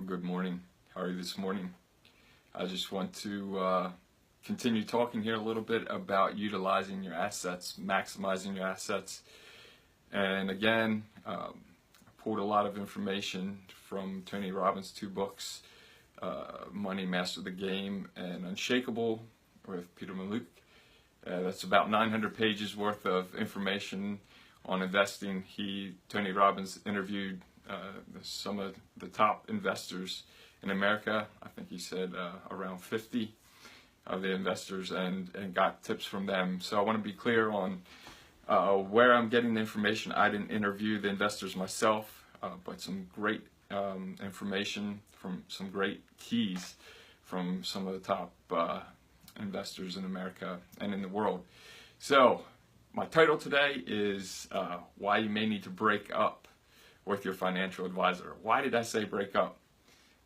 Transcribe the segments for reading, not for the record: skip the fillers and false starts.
Well, good morning. How are you this morning? I just want to continue talking here a little bit about utilizing your assets, maximizing your assets. And again, I pulled a lot of information from Tony Robbins' two books, Money, Master the Game, and Unshakable with Peter Maluk. That's about 900 pages worth of information on investing. Tony Robbins interviewed some of the top investors in America. I think he said around 50 of the investors, and got tips from them. So I want to be clear on where I'm getting the information. I didn't interview the investors myself, but some great information from some great keys from some of the top investors in America and in the world. So my title today is why you may need to break up with your financial advisor. Why did I say break up?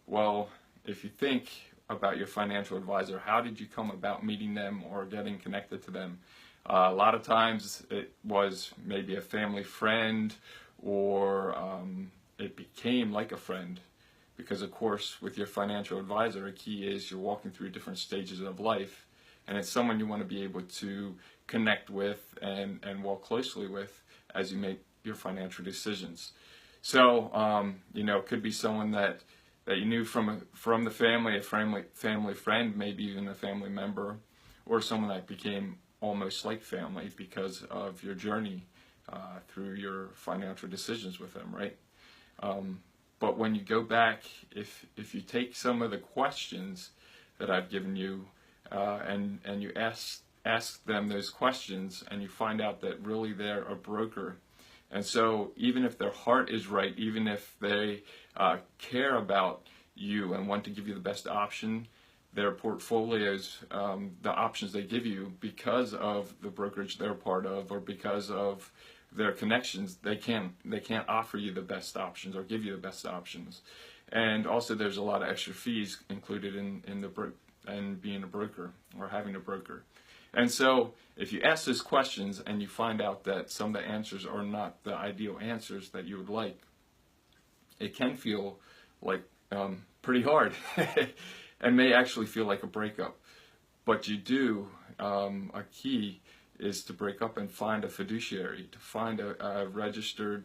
Well, if you think about your financial advisor, how did you come about meeting them or getting connected to them? A lot of times it was maybe a family friend, or it became like a friend, because of course with your financial advisor, a key is you're walking through different stages of life, and it's someone you want to be able to connect with and walk closely with as you make your financial decisions. So it could be someone that you knew from the family, a family friend, maybe even a family member, or someone that became almost like family because of your journey through your financial decisions with them, right? But when you go back, if you take some of the questions that I've given you and you ask them those questions, and you find out that really they're a broker. And so even if their heart is right, even if they care about you and want to give you the best option, their portfolios, the options they give you, because of the brokerage they're part of or because of their connections, they can't offer you the best options or give you the best options. And also there's a lot of extra fees included in being a broker or having a broker. And so if you ask those questions and you find out that some of the answers are not the ideal answers that you would like, it can feel like pretty hard and may actually feel like a breakup. But you do, a key is to break up and find a fiduciary, to find a registered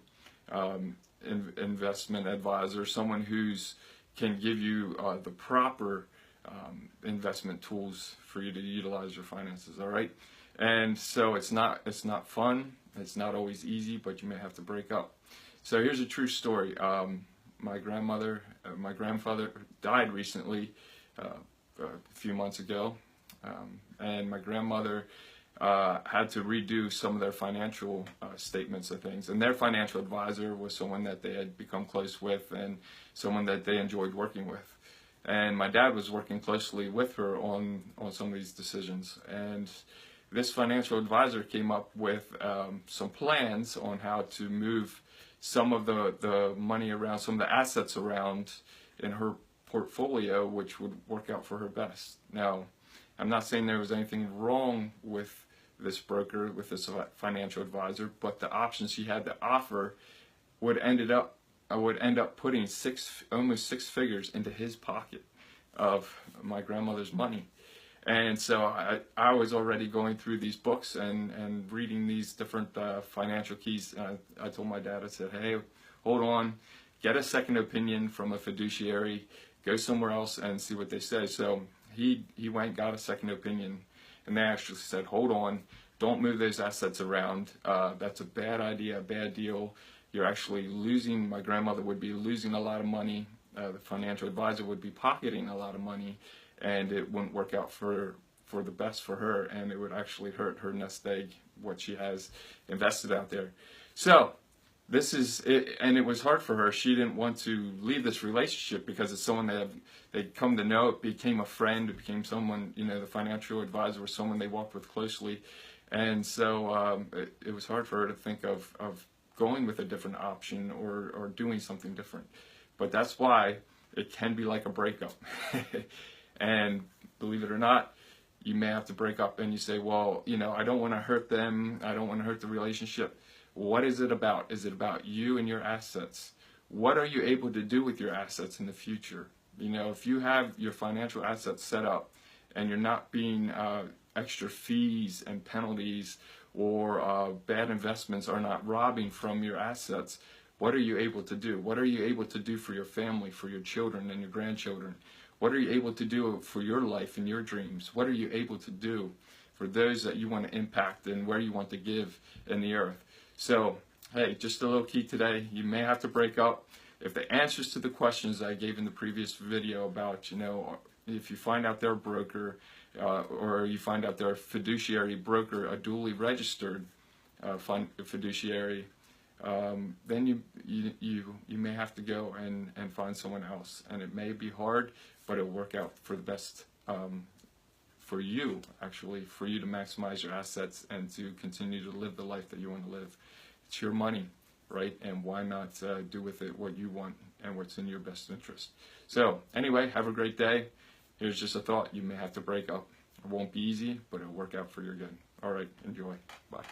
investment advisor, someone who's can give you the proper investment tools for you to utilize your finances. All right, and so it's not fun. It's not always easy, but you may have to break up. So here's a true story. My grandfather died recently, a few months ago, and my grandmother had to redo some of their financial statements of things, and their financial advisor was someone that they had become close with and someone that they enjoyed working with. And my dad was working closely with her on some of these decisions, and this financial advisor came up with some plans on how to move some of the money around, some of the assets around in her portfolio, which would work out for her best. Now, I'm not saying there was anything wrong with this broker, with this financial advisor, but the options she had to offer would end up putting almost six figures into his pocket of my grandmother's money. And so I was already going through these books and reading these different financial keys. I told my dad, I said, hey, hold on, get a second opinion from a fiduciary, go somewhere else and see what they say. So he went and got a second opinion, and they actually said, hold on, don't move those assets around. That's a bad idea, a bad deal. You're actually losing, my grandmother would be losing a lot of money. The financial advisor would be pocketing a lot of money, and it wouldn't work out for the best for her, and it would actually hurt her nest egg, what she has invested out there. So this is it, and it was hard for her. She didn't want to leave this relationship because it's someone that they'd come to know. It became a friend. It became someone, the financial advisor was someone they walked with closely, and so it was hard for her to think of going with a different option or doing something different. But that's why it can be like a breakup. And believe it or not, you may have to break up, and you say, well, I don't want to hurt them. I don't want to hurt the relationship. What is it about? Is it about you and your assets? what are you able to do with your assets in the future? You know, if you have your financial assets set up and you're not being extra fees and penalties, or bad investments are not robbing from your assets, what are you able to do? What are you able to do for your family, for your children and your grandchildren? What are you able to do for your life and your dreams? What are you able to do for those that you want to impact and where you want to give in the earth? So, hey, just a little key today. You may have to break up. If the answers to the questions I gave in the previous video about, you know, if you find out they're a broker, or you find out they're a fiduciary broker, a duly registered fiduciary, then you may have to go and find someone else. And it may be hard, but it'll work out for the best for you, actually, for you to maximize your assets and to continue to live the life that you want to live. It's your money, right? And why not do with it what you want and what's in your best interest? So anyway, have a great day. Here's just a thought. You may have to break up. It won't be easy, but it'll work out for your good. All right, enjoy. Bye.